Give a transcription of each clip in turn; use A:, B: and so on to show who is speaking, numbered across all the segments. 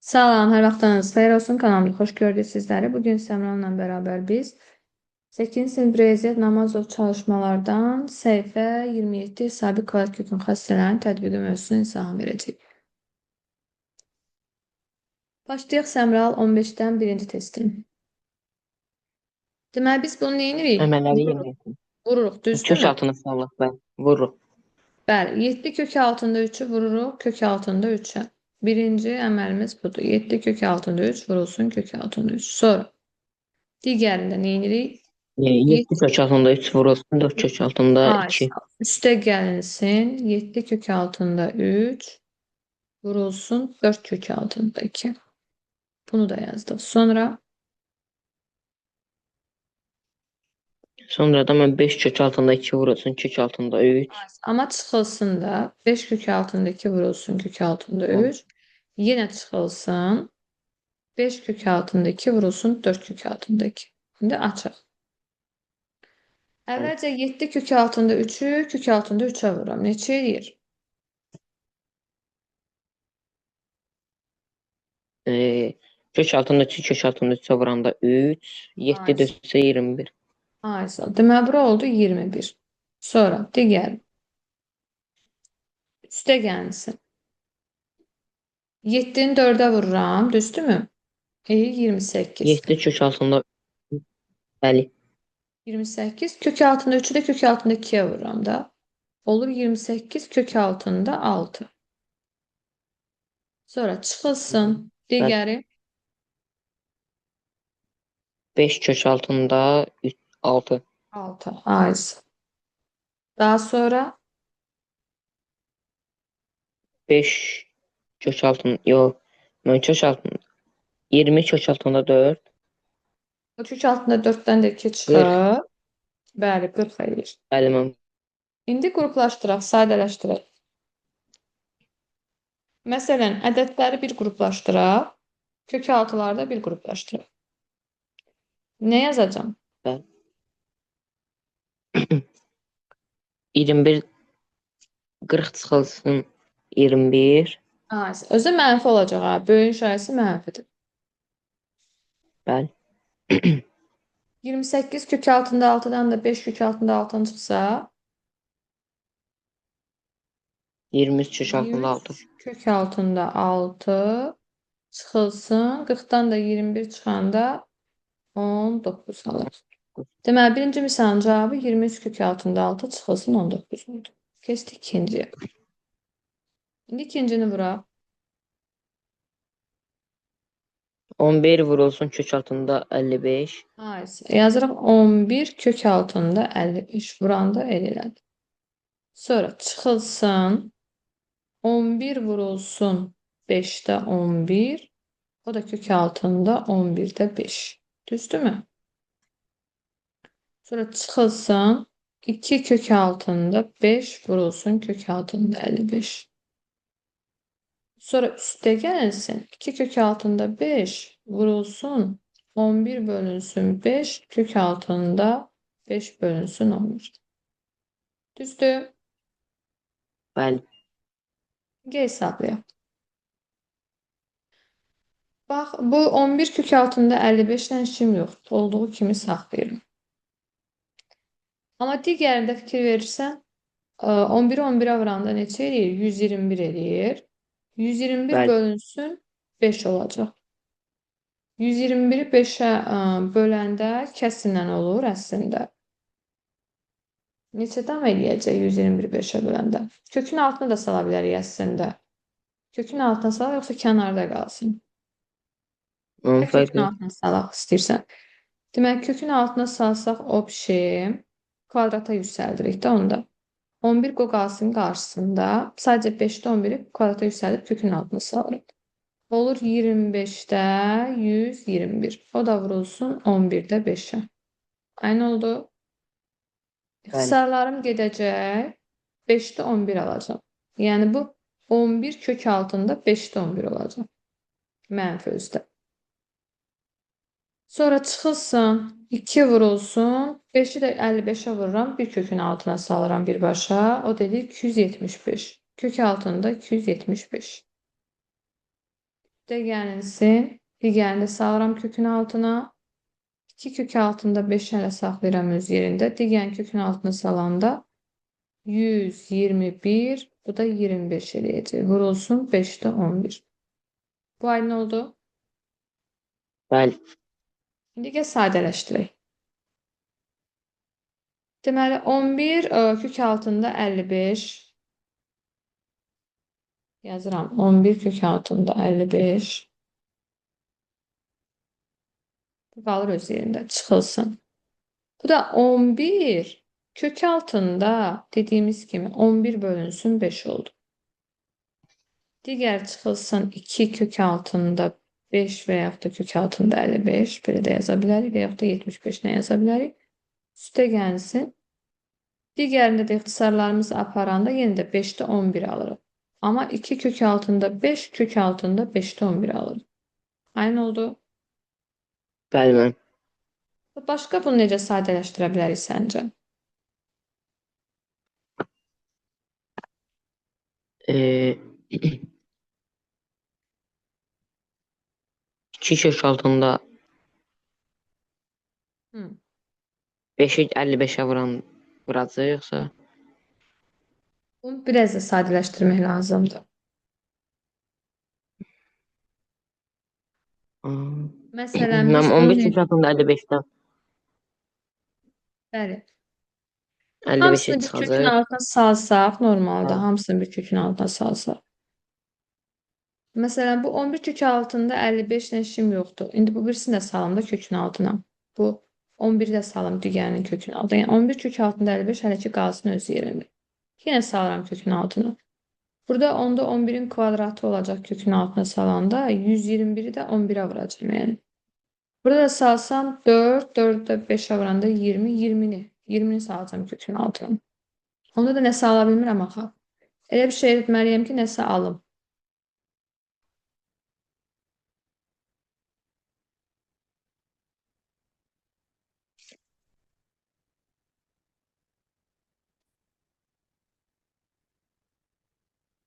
A: Salam, hər vaxtınız xeyir olsun. Kanalımda xoş gördük sizləri. Bugün Səmranla bərabər biz 8-ci sinif Riyaziyyat Namazov çalışmalardan səhifə 27 sabit kvadrat kökün xassələrin tətbiqi mövzusunu izahını verəcəyik. Başlayaq Səmral 15-dən birinci testin. Deməli, biz bunu neyinirik?
B: Əməlləri
A: Vururuq.
B: yerinə yetir.
A: Vururuq,
B: Kök
A: düzdürmü?
B: altına sallaq və vururuq.
A: Bəli, 7 kök altında 3'ü vururuq kök altında 3'e. Birinci əməlimiz budur. 7 kök altında 3 vurulsun kök altında 3. Sonra digərində neyinirik?
B: 7 kök altında 3 vurulsun, 4 kök altında
A: Ay,
B: 2.
A: üste gelinsin. 7 kök altında 3 vurulsun 4 kök altında 2. Bunu da yazdık. Sonra
B: Sonra da mən 5 kök altında 2 vurulsun, kök altında 3.
A: ama çıxılsın da 5 kök altında 2 vurulsun kök altında 3. Yine çıxılsın. 5 kök altında 2 vurulsun 4 kök altında 2. Şimdi açıq. Əvvəlcə 7 kök altında 3'ü kök altında 3'e vururam. Neçə eləyir?
B: Kök altında 2, kök altında 3 vuranda 3. 7
A: Ay,
B: dörtsə 21.
A: ay, deməli bura oldu 21. Sonra digər üstə gəlsin. 7'ni 4'e vururam, düzdürmü? 28.
B: 7 kök altında bəli.
A: 28. Kök altında 3'ü de kök altında 2'ye vururam da. Olur 28 kök altında 6. Sonra çıxılsın.
B: Bəli.
A: Digəri
B: 5 kök altında 6.
A: 6. Ayız. Daha sonra
B: 5 kök altında yox. Mən kök altında 20 kök altında 4.
A: o kök altında 4'ten de 2
B: 40.
A: çıxır. Bəli, 40 eləyir.
B: Bəli mən.
A: İndi qruplaşdıraq, sadələşdirək. Məsələn, ədədləri bir qruplaşdıraq. Kök altıları da bir qruplaşdıraq. Ne yazacağım?
B: Bəli. 21 40 çıxılsın 21.
A: Ayız. Özü mənfi olacaq ha. Böyüyün şahisi mənfidir.
B: Bəli.
A: 28 kök altında 6'dan da 5 kök altında 6'dan çıksa
B: 23 kök altında 6.
A: 23 kök altında 6 çıxılsın. 40'dan da 21 çıxanda 19 alır. Deməli, birinci misalın cavabı 23 kök altında 6 çıxılsın 19 oldu. Keçdik ikinciyə. İndi ikincini vuraq.
B: 11 vurulsun kök altında 55.
A: Hayır. Yazırıq 11 kök altında 55 vuranda el elədi. Sonra çıxılsın. 11 vurulsun 5'te 11. O da kök altında 11'de 5. Düzdürmü? Sonra çıxılsın. 2 kök altında 5 vurulsun kök altında 55. Sonra üste gelsin. 2 kök altında 5 vurulsun. 11 bölünsün 5 kök altında 5 bölünsün 11. Düzdür.
B: Bəli.
A: Hesablayaq. Bax, bu 11 kök altında 55 ilə işim yoxdur. Olduğu kimi saxlayıram. Amma digərində fikir verirsən, 11'i 11'e vuranda neçə eləyir? 121 eləyir. 121
B: Bəli.
A: bölünsün 5 olacaq. 121'i 5'e böləndə kəsinlə olur əslində. Neçədən eləyəcək 121'i 5'e böləndə? Kökün altına da sala bilərik əslində. Kökün altına salaq, yoxsa kənarda qalsın?
B: Onun
A: Kökün
B: fərqi.
A: altına salaq istəyirsən. Demək, kökün altına salsaq obşi kvadrata yüksəldirik də onda. 11 qoqalsın qarşısında sadəcə 5'də 11'i kvadrata yüksəldib kökün altına salırıq. Olur 25'də 121. O da vurulsun 11'də 5'e. Aynı oldu.
B: Bəli.
A: İxtisarlarım gedəcək. 5'də 11 alacağım. Yəni bu 11 kök altında 5'də 11 olacaq. Mənfi özdə. Sonra çıxılsın. 2 vurulsun. 5'i də 55'e vururam. Bir kökün altına salıram birbaşa. O dedi 275. Kök altında 275. Üste gelinsin. Digərini də salıram kökün altına. 2 kök altında 5 hələ saxlayıram öz yerində. Digərin kökün altına salanda 121, bu da 25 eləyəcək. Vurulsun 5-də 11. Bu aydın oldu.
B: Bəli.
A: İndi gəl sadələşdirək. Deməli 11 kök altında 55. Yazıram 11 kök altında 55. Bu qalır öz yerində. Çıxılsın. Bu da 11 kök altında dediğimiz kimi 11 bölünsün 5 oldu. Digər çıxılsın 2 kök altında 5 və yaxud da kök altında 55. Belə də yaza bilərik və yaxud da 75 nə yaza bilərik. Üstə gəlsin. Digərində də ixtisarlarımızı aparanda yenə də 5-də 11 alırıq. Amma 2 kök altında 5, kök altında 5'te 11 alırıq. Aynı oldu.
B: Bəli müəllim.
A: Başqa bunu necə sadələşdirə bilərik səncə?
B: Ee, 2 kök altında
A: Hı.
B: 5'i 55'e vuracaq yoxsa?
A: Bunu biraz da sadələşdirmək lazımdır. Məsələn, biz
B: Mən
A: 10
B: 15 kök altında 55'dən
A: bəli.
B: 55'e
A: Hamısını bir kökün
B: çıxacaq.
A: altına salsaq, normalda
B: Hə.
A: hamısını bir kökün altına salsaq. Məsələn, bu 11 kök altında 55 ilə işim yoxdur. İndi bu birisini də salım da kökün altına. Bu 11'i də salım digərinin kökün altına. Yəni 11 kök altında 55 hələ ki qalsın öz yerində. Yenə salıram kökün altına. Burada onda 11'in kvadratı olacaq kökün altına salanda 121'i də 11'ə vuracağım yəni. Burada da salsam 4, 4'ü də 5'ə vuranda 20, 20'ni salacağım kökün altına. Onda da nəsə ala bilmirəm axı. Elə bir şey etməliyəm ki, nəsə alım.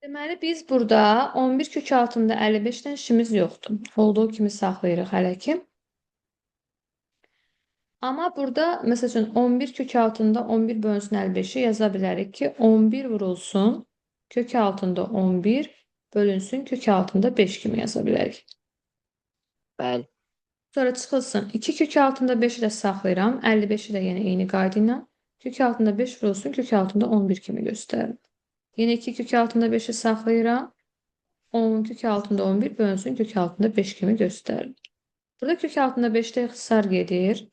A: Deməli, biz burada 11 kök altında 55'dən işimiz yoxdur. Olduğu kimi saxlayırıq hələ ki. Amma burada, məsəl üçün, 11 kök altında 11 bölünsün 55'i yaza bilərik ki, 11 vurulsun, kök altında 11 bölünsün, kök altında 5 kimi yaza bilərik.
B: Bəli.
A: Sonra çıxılsın. 2 kök altında 5'i də saxlayıram. 55'i də yenə eyni qayda ilə. Kök altında 5 vurulsun, kök altında 11 kimi göstərir. Yine 2 kök altında 5'i saxlayıram. 10 kök altında 11 bölünsün kök altında 5 kimi göstərir. Burada kök altında 5'te ixtisar gedir.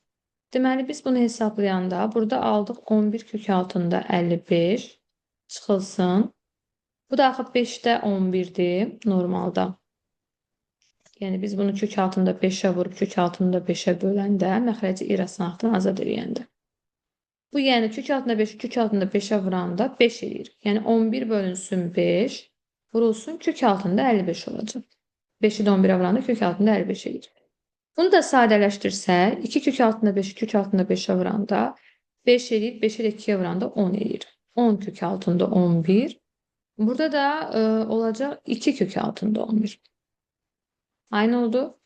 A: Deməli biz bunu hesablayanda burada aldıq 11 kök altında 55 çıxılsın. Bu da axı 5'te 11'dir normalda. Yəni biz bunu kök altında 5'ə vurub kök altında 5'ə böləndə məxrəci irrasionallıqdan azad eləyəndə. Bu yəni kök altında 5'i kök altında 5'ə vuranda 5 eləyir. Yəni 11 bölünsün 5 vurulsun kök altında 55 olacaq. 5'i də 11'ə vuranda kök altında 55 eləyir. Bunu da sadələşdirsək, 2 kök altında 5'i kök altında 5'ə vuranda 5 eləyir, 5'i də 2'yə vuranda 10 eləyir. 10 kök altında 11. Burada da olacaq 2 kök altında 11. Aynı oldu.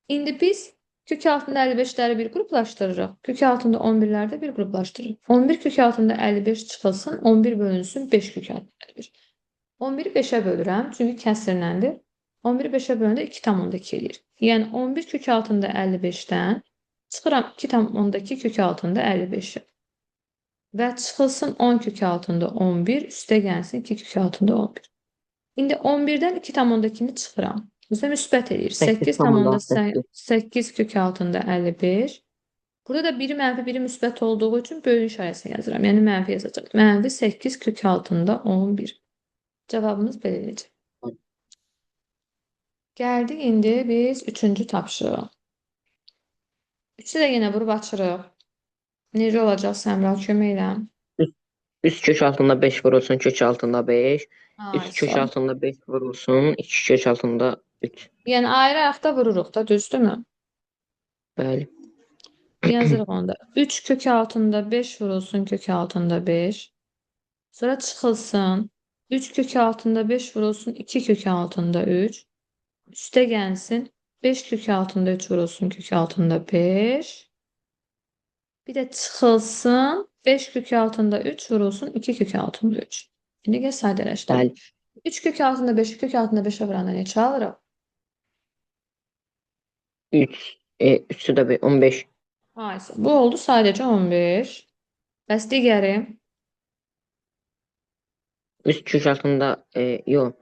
A: İndi biz kök altında 55'ləri bir qruplaşdırırıq. Kök altında 11'ləri də bir qruplaşdırırıq. 11 kök altında 55 çıxılsın, 11 bölünsün 5 kök altında 55. 11'i 5'ə bölürəm, çünki kəsrləndir. 11'i 5'ə bölündə 2,2 eləyir. Yəni 11 kök altında 55'dən çıxıram 2,2 kök altında 55'i. Və çıxılsın 10 kök altında 11, üstə gəlsin 2 kök altında 11. İndi 11'dən 2,2'ni çıxıram. Bizə müsbət eləyir. 8,8 kök altında 55. Burada da biri mənfi, biri müsbət olduğu üçün bölü işarəsini yazıram. Yəni mənfi yazacaq. Mənfi 8 kök altında 11. Cavabımız belə eləyəcək. Gəldik indi biz 3-cü tapşırığa. 3'ü də yenə vurub açırıq. Necə olacaq Səmra, kömək elə.
B: Üst kök altında 5 vurulsun, kök altında 5.
A: Ay,
B: Üst kök
A: sağ ol.
B: altında 5 vurulsun, 2 kök altında 3.
A: Yəni ayrı-ayrıqda vururuq da, düzdürmü?
B: Bəli.
A: Yazırıq onda. 3 kök altında 5 vurulsun, kök altında 5. Sonra çıxılsın. 3 kök altında 5 vurulsun, 2 kök altında 3. Üste gelsin. 5 kök altında 3 vurulsun kök altında 5. Bir de çıxılsın. 5 kök altında 3 vurulsun 2 kök altında 3. Şimdi gəl sadələşdirək.
B: Bəli.
A: 3 kök altında 5 kök altında 5'e vuranda neçə alırıq?
B: 3. 3 də 15.
A: Hayır. Bu oldu sadece 15. Bəs digəri?
B: 3 kök altında yox.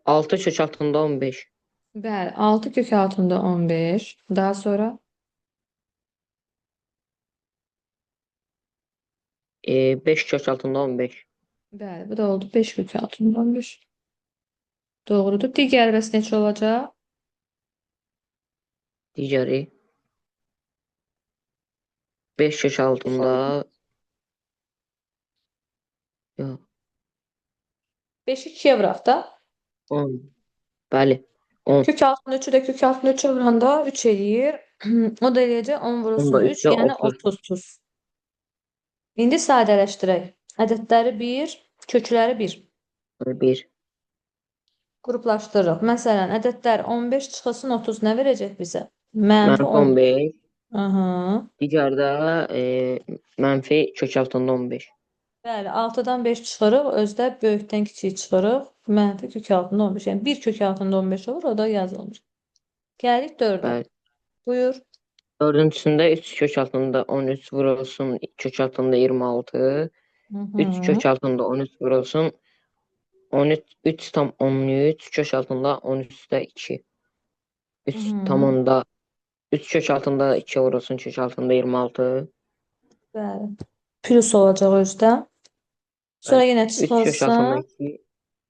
B: 6 kök altında 15.
A: Bəli. 6 kök altında 15. Daha sonra
B: 5 kök altında 15.
A: bəli. Bu da oldu 5 kök altında 15. Doğrudur. Digər bəs neçə olacaq?
B: Digəri 5 kök altında yox.
A: 5'i 2'ye bırak da.
B: 10. Bəli. 10.
A: Kök altında 3'ü de kök altında 3'e vuranda 3 eləyir. O da eləyəcək 10 vurulsun
B: Onda
A: 3,
B: 3'də
A: yəni
B: 30.
A: 30. İndi sadələşdirək. Ədədləri 1, kökləri 1.
B: 1.
A: Qruplaşdırırıq. Məsələn, ədədlər 15 çıxılsın 30 nə verəcək bizə? Mənfi
B: Mənfi
A: 10.
B: 15.
A: Aha.
B: Digərdə mənfi kök altında 15.
A: Bəli, 6-dan 5 çıxırıq, özdə böyükdən kiçik çıxırıq. Mənfi kök altında 15. Yəni 1 kök altında 15 olur, o da yazılmış. Gəlirik 4-ə.
B: Bəli.
A: Buyur.
B: Dördüncüsündə 3 kök altında 13 vurulsun kök altında 26.
A: Hı
B: 3
A: hı.
B: kök altında 13 vurulsun 13 3 tam 13 kök altında 13'də 2.
A: Hı
B: 3
A: hı.
B: tamında 3 kök altında 2 vurulsun kök altında 26.
A: Bəli. Plus olacaq özdə. Sonra
B: Bəli.
A: yenə
B: 3 kök altında
A: çıxılsın,
B: 2.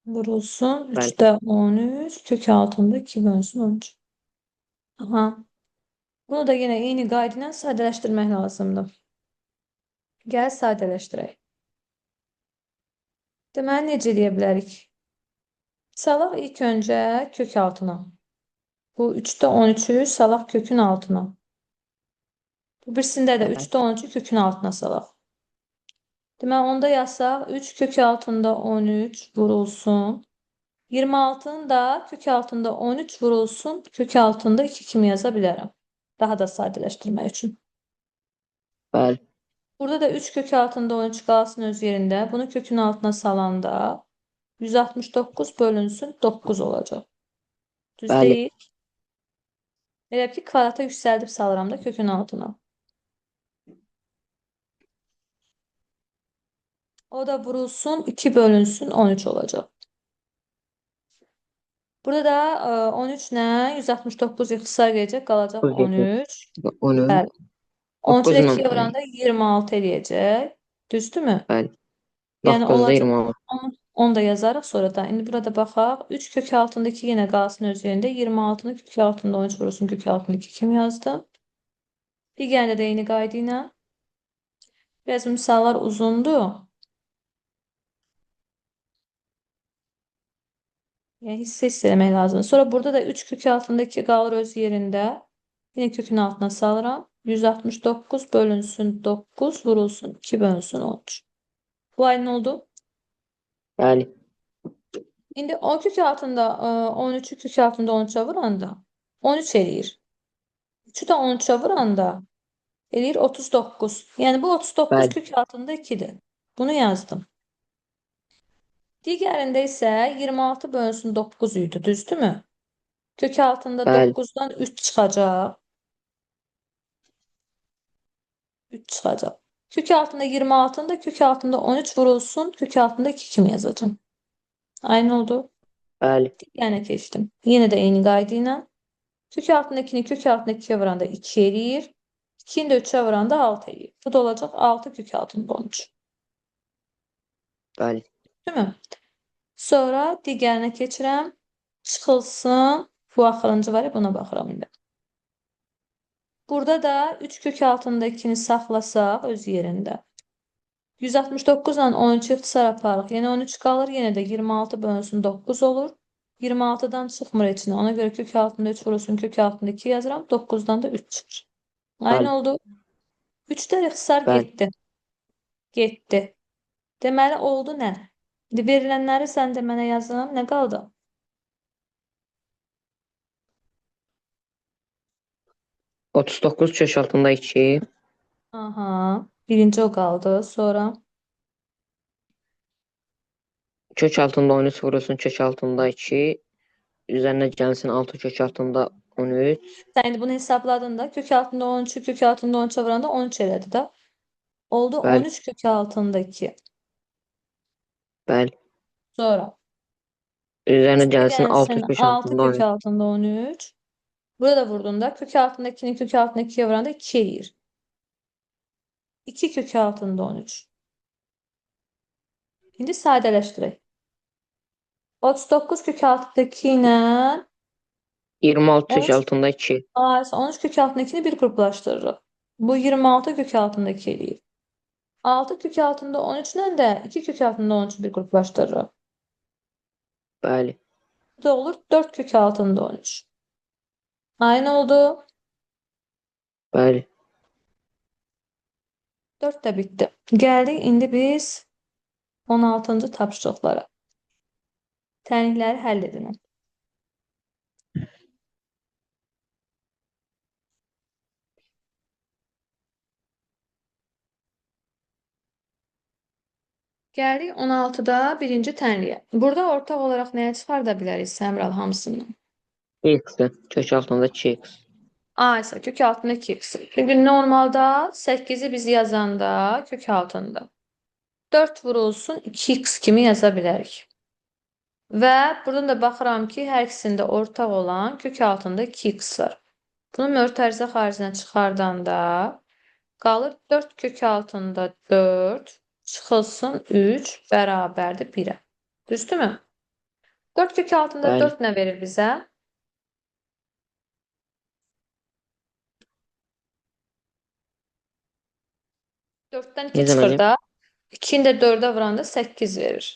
A: vurulsun.
B: Bəli.
A: 3'də 13, kök altında 2 bölünsün 13. Aha. Bunu da yenə eyni qayda ilə sadələşdirmək lazımdır. Gəl sadələşdirək. Deməli, necə eləyə bilərik? Salaq ilk öncə kök altına. Bu 3'də 13'ü salaq kökün altına. Bu birisində də
B: Bəli.
A: 3'də 13'ü kökün altına salaq. Deməli, onda yazsaq 3 kök altında 13 vurulsun. 26'nın da kök altında 13 vurulsun. Kök altında 2 kimi yaza bilərəm. Daha da sadələşdirmək üçün.
B: Bəli.
A: Burada da 3 kök altında 13 qalsın öz yerində. Bunu kökün altına salanda 169 bölünsün 9 olacaq. Düz
B: Bəli.
A: deyil. Elə ki, kvadrata yüksəldib salıram da kökün altına. O da vurulsun 2 bölünsün 13 olacaq. Burada da 13 ilə 169 ixtisar edəcək. Qalacaq 13.
B: 13.
A: Bəli. 13'ü
B: 9
A: də
B: ilə
A: 2'ye vuranda 26 eləyəcək. Düzdürmü?
B: bəli.
A: Yəni
B: 9'da
A: olacaq
B: 26.
A: 10 da yazarıq sonradan. İndi burada baxaq. 3 kök altında 2 yenə qalsın öz yerində. 26'nı kök altında 13 vurulsun kök altında 2 kimi yazdım. Digərində də eyni qayda ilə. Biraz misallar uzundur. Yəni hiss eləmək lazımdır. Sonra burada da 3 kök altında 2 qalır öz yerində. Yine kökün altına salıram. 169 bölünsün 9 vurulsun 2 bölünsün 13. Bu aydın oldu.
B: Bəli.
A: İndi 10 kök altında 13'ü kök altında 13'e vuranda 13 eləyir. 3'ü də 13'e vuranda eləyir 39. Yəni bu 39
B: Bəli.
A: kök altında 2'dir. Bunu yazdım. Digərində isə 26 bölünsün 9 idi. Düzdürmü? Kök altında
B: Bəli.
A: 9'dan 3 çıxacaq. 3 çıxacaq. Kök altında 26'nın da kök altında 13 vurulsun. Kök altında 2 kimi yazacağım. Aynı oldu.
B: Bəli.
A: Yəni keçdim. Yenə də eyni qayda ilə. Kök altındakini kök altında 2'ye vuranda 2 eləyir. 2'ni də 3'e vuranda 6 eləyir. Bu da olacaq 6 kök altında 13.
B: Bəli.
A: Değil mi? Sonra digərinə keçirəm. Çıxılsın. Bu axırıncı var ya, buna baxıram indi. Burada da 3 kök altındakini saxlasaq öz yerində. 169 ilə 13 ixtisar aparıq. Yəni 13 qalır. Yenə də 26 bölünsün 9 olur. 26'dan çıxmır içinə. Ona görə kök altında 3 vurulsun. Kök altında 2 yazıram. 9'dan da 3 çıxır. Aynı
B: Bəli.
A: oldu. 3'dən ixtisar
B: Bəli.
A: getdi. Getdi. Deməli oldu nə? İndi verilənləri sən də mənə yazın. Nə qaldı?
B: 39 kök altında 2.
A: Aha. Birinci o qaldı. Sonra
B: Kök altında 13 vurulsun kök altında 2. Üzerine gəlsin 6 kök altında 13.
A: sən indi bunu hesabladın da. Kök altında 13'ü kök altında 13'e vuranda 13 elədi də. Oldu
B: Bəli,
A: 13 kök altında 2.
B: bəli.
A: Sonra
B: Üzerine
A: üstə
B: gəlsin 6
A: gəlsin
B: kök
A: 6
B: altında
A: kök
B: 13.
A: altında 13. Burada da vurduğunda kök altında 2'nin kök altında 2'ye vuranda 2 eləyir. 2 kök altında 13. İndi sadələşdirək. 39 kök altında 2 ilə
B: 26 kök
A: 13
B: altında 2.
A: 13 kök altındakini bir qruplaşdırırıq. Bu 26 kök altındaki eləyir. 6 kök altında 13 ilə də 2 kök altında 13'ü bir qruplaşdırırıq.
B: Bəli,
A: Bu da olur 4 kök altında 13. Aynı oldu.
B: bəli.
A: 4 də bitdi. Gəldik indi biz 16-cı tapşırıqlara. Tənlikləri həll edin. Gəldik 16-da birinci tənliyə. Burada ortaq olaraq nəyə çıxarda bilərik Səmral hamısından?
B: X kök altında 2x.
A: A isə kök altında 2x. Çünki normalda 8'i biz yazanda kök altında 4 vurulsun 2x kimi yaza bilərik. Və buradan da baxıram ki, hər ikisində ortaq olan kök altında 2x var. Bunu mötərizə xaricinə çıxardanda qalır 4 kök altında 4 çıxılsın 3 bərabərdir 1-ə. Düzdürmü? 4 kök altında
B: Bəli.
A: 4 nə verir bizə? 4'dən 2
B: Necə
A: çıxır
B: müəllim?
A: da. 2'ni də 4'ə vuranda 8 verir.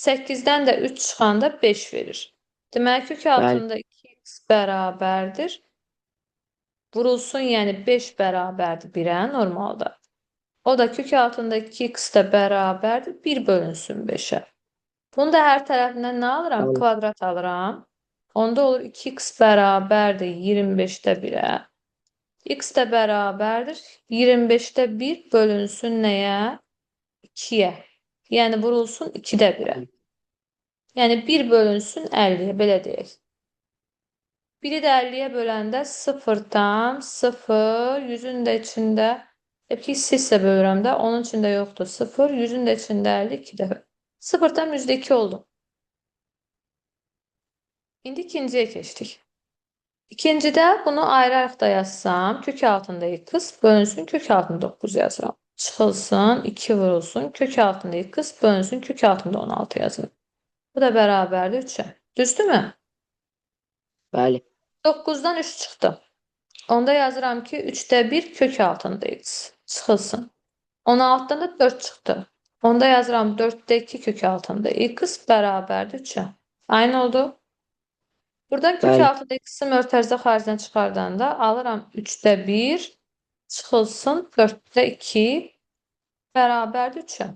A: 8'dən də 3 çıxanda 5 verir. Deməli kök
B: Bəli,
A: altında 2x bərabərdir. Vurulsun, yəni 5 bərabərdir 1-ə normalda. O da kök altında 2x də bərabərdir 1 bölünsün 5'ə. Bunu da hər tərəfindən nə alıram?
B: bəli,
A: Kvadrat alıram. Onda olur 2x bərabərdir 25'də 1'ə. X də bərabərdir 25'də 1 bölünsün nəyə? 2'yə. Yəni vurulsun 2'də 1'ə. Yəni 1 bölünsün 50'yə, belə deyək. 1'i də 50'yə böləndə 0'dan 0, 100'ün də içində ki hissə bölürəm də, onun içində yoxdur 0, 100'ün də içində 50, 2 dəfə. 0'dan %2 oldu. İndi ikinciyə keçdik. İkincidə bunu ayıraraq da yazsam, kök altında x bölünsün kök altında 9 yazıram. Çıxılsın, 2 vurulsun, kök altında x bölünsün kök altında 16 yazıram. Bu da bərabərdir 3'ə. Düzdürmü?
B: bəli.
A: 9'dan 3 çıxdı. Onda yazıram ki 3'də 1 kök altında x. Çıxılsın. 16'dan da 4 çıxdı. Onda yazıram 4'də 2 kök altında x bərabərdir 3'ə. Aynı oldu. Buradan kök
B: Bəli.
A: altında x'i mötərizə xaricinə çıxardanda alıram 3'də 1 çıxılsın 4'də 2 bərabərdir 3'ə.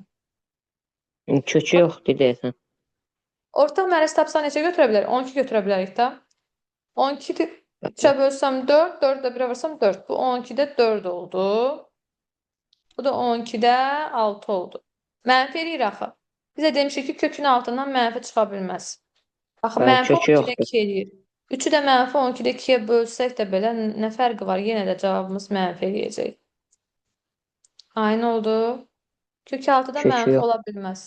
B: Kökü yoxdur deyəsən.
A: Ortaq mərəz tapsa neçə götürə bilərik? 12 götürə bilərik də. 12'yi 3'ə
B: Bəli,
A: bölsəm 4, 4'ü də 1'ə vursam 4. Bu 12'də 4 oldu. Bu da 12'də 6 oldu. Mənfi eləyir axı. Bizə demişik ki, kökün altından mənfi çıxa bilməz. Axı
B: bəli,
A: mənfi
B: kökü
A: 12'də
B: yoxdur.
A: 2 eləyir. 3'ü də mənfi 12'də 2'yə bölsək də belə nə fərqi var? Yenə də cavabımız mənfi eləyəcək. Aynı oldu. Kök 6'da
B: Kökü
A: mənfi
B: yox.
A: ola bilməz.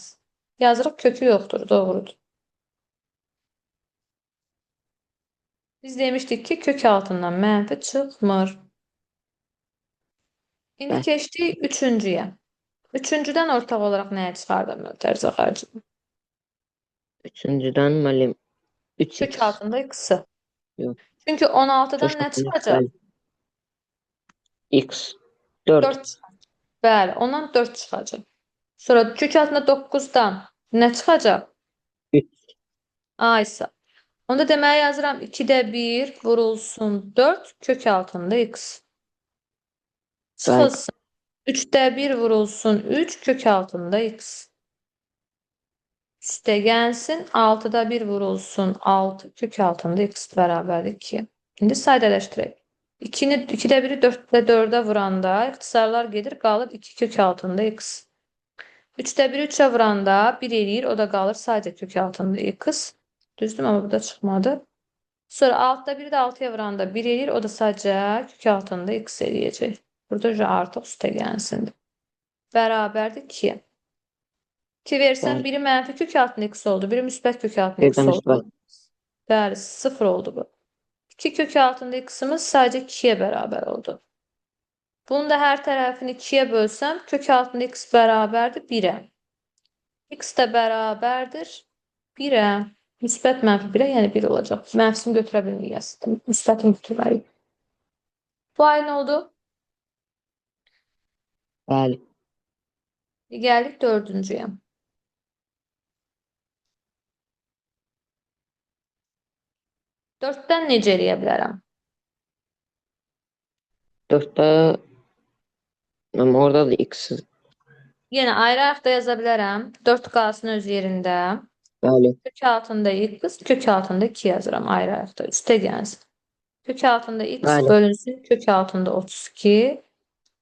A: Yazırıq kökü yoxdur. Doğrudur. Biz demişdik ki, kök altından mənfi çıxmır. İndi
B: Bəli.
A: keçdik üçüncüyə. Üçüncüdən ortaq olaraq nəyə çıxarda mötərizə xaricinə?
B: Üçüncüdən müəllim
A: Kök
B: 3x.
A: altında x-i.
B: Yox,
A: Çünki 16'dan
B: kök
A: nə
B: altında
A: çıxacaq?
B: bəli. X 4.
A: 4 çıxacaq. Bəli, ondan 4 çıxacaq. Sonra kök altında 9'dan nə çıxacaq?
B: 3.
A: A isə. Onda deməli yazıram 2'də 1 vurulsun 4 kök altında x.
B: Bəli,
A: Çıxılsın. 3'də 1 vurulsun 3 kök altında x. Üstə gəlsin 6'da 1 vurulsun 6 kök altında x bərabərdir 2. İndi sadələşdirək. 2'ni 2'də 1-i 4-də 4-ə vuranda ixtisarlar gedir, qalır 2 kök altında x. 3'də 1-i 3'ə vuranda 1 eləyir, o da qalır sadəcə kök altında x. Düzdür, amma bu da çıxmadı. Sonra 6'da 1-i də 6'ya vuranda 1 eləyir, o da sadəcə kök altında x eləyəcək. Burada artıq üstə gəlsindir. Bərabərdir 2-yə. 2 versəm
B: Bəli.
A: biri mənfi kök altında x oldu, biri müsbət kök altında x
B: Birdən
A: oldu.
B: müsbət.
A: Bəli, 0 oldu bu. 2 kök altında x'imiz sadəcə 2'yə bərabər oldu. Bunu da hər tərəfini 2'yə bölsəm kök altında x bərabərdir 1'ə. X də bərabərdir 1'ə. Müsbət mənfi 1'ə, yəni 1 olacaq. Mənfisini götürə bilməyəcəz. Müsbətini götürməliyik. Bu ay nə oldu?
B: Bəli.
A: Gəldik 4-cüyə. 4'dən necə eləyə bilərəm?
B: 4'də ama orada da x.
A: Yenə ayrı-ayrı da yaza bilərəm. 4 qalsın öz yerində.
B: Bəli.
A: Kök altında x, kök altında 2 yazıram ayrı-ayrı da. Üstə gəlsin. Kök altında x
B: Bəli.
A: bölünsün kök altında 32.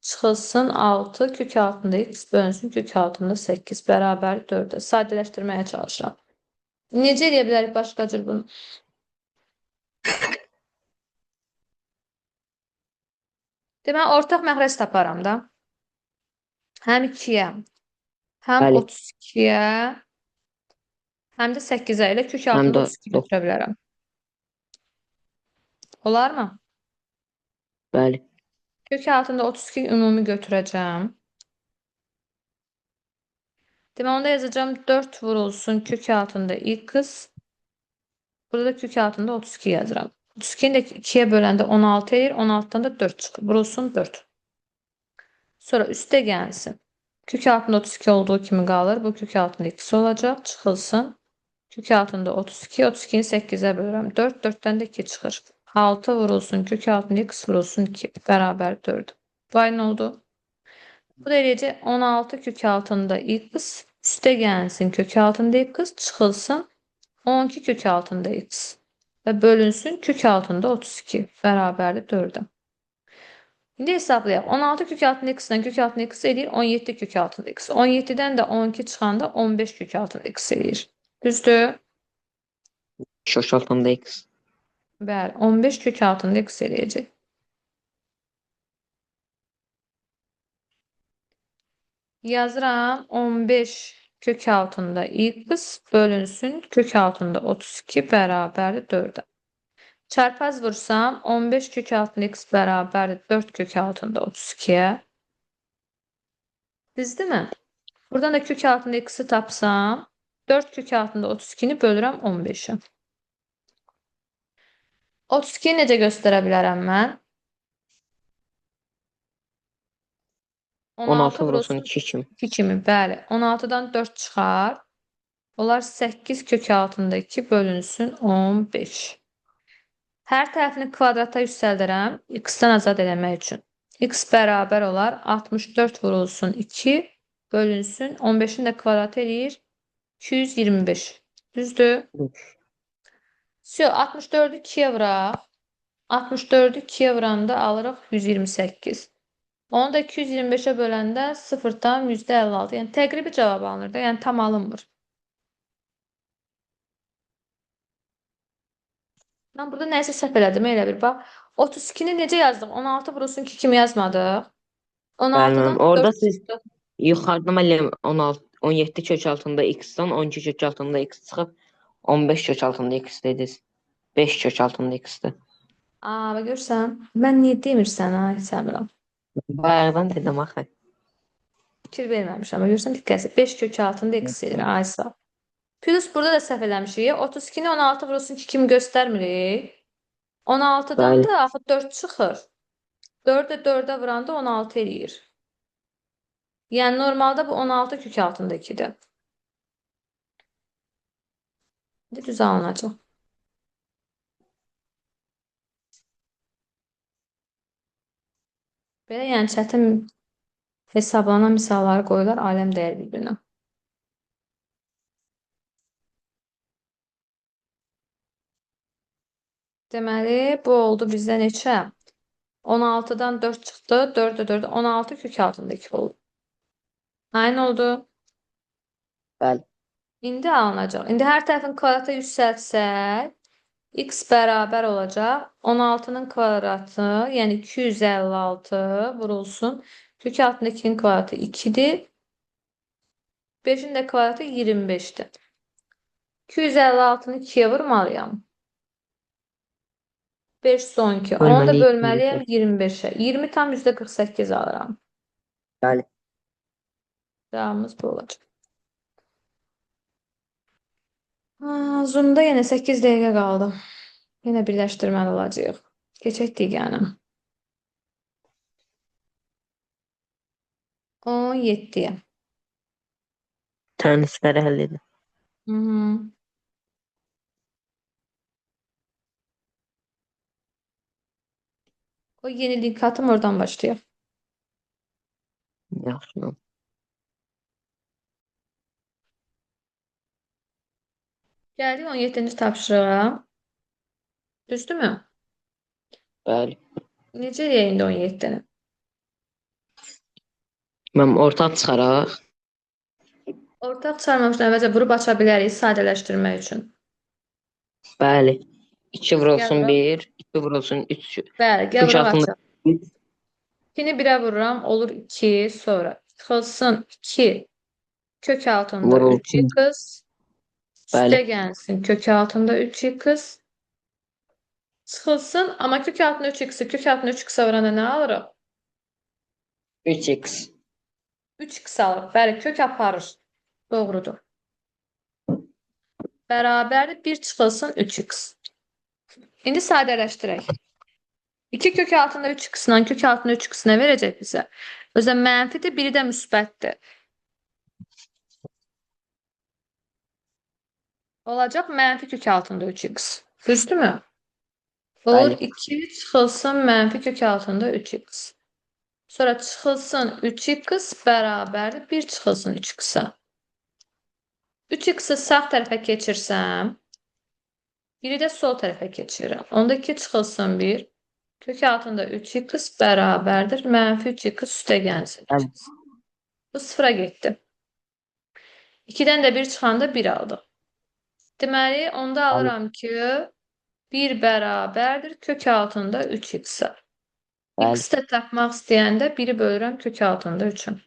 A: Çıxılsın 6. Kök altında x bölünsün kök altında 8. Bərabər 4'ə. Sadələşdirməyə çalışıram. Necə eləyə bilərik başqa cür bunu? Deməli, ortaq məxrəc taparam da. Həm 2'yə, həm
B: Bəli.
A: 32'yə, həm də 8'ə ilə kök
B: Həm
A: altında
B: də
A: 32 götürə bilərəm. Olar mı?
B: bəli.
A: Kök altında 32 ümumi götürəcəm. Deməli, onda yazacağım 4 vurulsun kök altında x. Burada da kök altında 32 yazıram. 32'ni də 2'ye böləndə 16 edir. 16'dan da 4 çıxır. Vurulsun 4. Sonra üstə gəlsin. Kök altında 32 olduğu kimi qalır. Bu kök altında x olacaq. Çıxılsın. Kök altında 32. 32'ni 8'ə bölürəm. 4. 4'dən də 2 çıxır. 6 vurulsun kök altında x vurulsun 2. Bərabər 4. Vay nə oldu? Bu derece 16 kök altında x. Üste gelsin kök altında x. Çıxılsın 12 kök altında x. Ve bölünsün kök altında 32. Bərabərdir 4'ə. İndi hesablayaq. 16 kök altında x-dən kök altında x eləyir 17 kök altında x. 17'dən də 12 çıxanda 15 kök altında x eləyir. Düzdür?
B: Kök altında x.
A: Bəli, 15 kök altında x eləyəcək. Yazıram 15 kök altında x bölünsün kök altında 32 bərabərdir 4'ə. Çarpaz vursam 15 kök altında x bərabərdir 4 kök altında 32'ye. Düzdürmü? Buradan da kök altında x'i tapsam 4 kök altında 32'ni bölürəm 15'e. 32'yi necə göstərə bilərəm mən?
B: 16
A: 16
B: vurulsun
A: vurulsun
B: 2 kimi.
A: 2 kimi. Bəli. 16'dan 4 çıxar. Onlar 8 kök altında 2 bölünsün 15. Hər tərəfini kvadrata yüksəldirəm. X-dən azad eləmək üçün. X bərabər olar 64 vurulsun 2 bölünsün 15'in də kvadratı eləyir 225. Düzdür? Sio 64'ü 2'ye vuraq. 64'ü 2'ye vuranda alırıq 128. Onu da 225'e böləndə 0'dan %56. Yəni təqribi cavab alınır da. Yəni tam alınmır. Mən burada nəyisə səhv elədim. Elə bir bax. 32'ni necə yazdıq? 16 vurulsun 2 kimi yazmadıq.
B: Bəli.
A: 16'dan
B: Orada
A: 4
B: siz
A: çıxdı.
B: yuxarıda müəllim 16, 17 kök altında x-dan 12 kök altında x çıxıb 15 kök altında x dediniz. 5 kök altında x-dir.
A: Aa, bak görürsən. Mən niyə demirsən, ay Səmirəm?
B: Bayaqdan dedim axı.
A: Fikir verməmişəm. Bax görürsən, diqqətsiz. 5 kök altında x edir. Ay sağ. Plus burada da səhv eləmişik. 32'ni 16 vurulsun 2 kimi göstərmirik. 16'dan
B: Bəli.
A: da axı 4 çıxır. 4'ə 4'ə vuranda 16 eləyir. Yəni normalda bu 16 kök altında 2'dir. İndi düz alınacaq. Belə yəni çətin hesablanan misalları qoyurlar aləm dəyər bir-birinə. Deməli, bu oldu bizdə neçə? 16'dan 4 çıxdı. 4'e 4, 16 kök altında 2 oldu. Aynı oldu.
B: Bəli.
A: İndi alınacaq. İndi hər tərəfin kvadratı yüksəltsək, x bərabər olacaq. 16'nın kvadratı, yəni 256 vurulsun. Kök altında 2'nin kvadratı 2'dir. 5'in də kvadratı 25'dir. 256'nı 2'ye vurmalıyam. 5 son 2. Onu da
B: Bölməliyik.
A: bölməliyəm 25'e. 20 tam %48 alıram.
B: Bəli.
A: Cevabımız bu olacaq. Zoom'da yenə 8 dəqiqə qaldı. Yenə birləşdirməli olacağıq. Keçək digərinə. 17'ye.
B: Tənisləri həll edin.
A: Hı -hı. O yeni link atım, oradan başlayaq.
B: Yaxşı.
A: Gəldik 17-ci tapşırığa. Düzdürmü?
B: Bəli.
A: Necə eləyək indi 17-ni?
B: Mən ortaq çıxaraq.
A: Ortaq çıxarmamışdan əvvəlcə vurub aça bilərik sadələşdirmək üçün.
B: Bəli. 2 vurulsun
A: Gəl
B: 1, 2 vurulsun 3.
A: Bəli, gəl
B: Kök
A: vurub
B: altında
A: açaq. 2'ni 1'e vururam, olur 2, sonra çıxılsın 2, kök altında
B: vurulsun.
A: 3x,
B: Bəli.
A: üstə gəlsin kök altında 3x, çıxılsın, amma kök altında 3x'i kök altında 3x'e vuranda nə alırıq?
B: 3x.
A: 3x alırıq. Bəli, kök aparır. Doğrudur. Bərabərdir 1 çıxılsın 3x. İndi sadələşdirək. 2 kök altında 3x-la kök altında 3x nə verəcək bizə? Özə mənfidir, biri də müsbətdir. Olacaq mənfi kök altında 3x. Düzdürmü? Olur
B: Bəli.
A: 2 çıxılsın mənfi kök altında 3x. Sonra çıxılsın 3x bərabərdir 1 çıxılsın 3x-a. 3x'i sağ tərəfə keçirsəm, biri də sol tərəfə keçirirəm. Onda 2 çıxılsın 1. Kök altında 3x bərabərdir mənfi 3x üstə gəlsin.
B: Bəli.
A: Bu sıfıra getdi. 2'dən də 1 çıxanda 1 aldıq. Deməli, onda alıram ki 1 bərabərdir kök altında 3x-a.
B: Bəli.
A: X də tapmaq istəyəndə 1'i bölürəm kök altında 3'ün.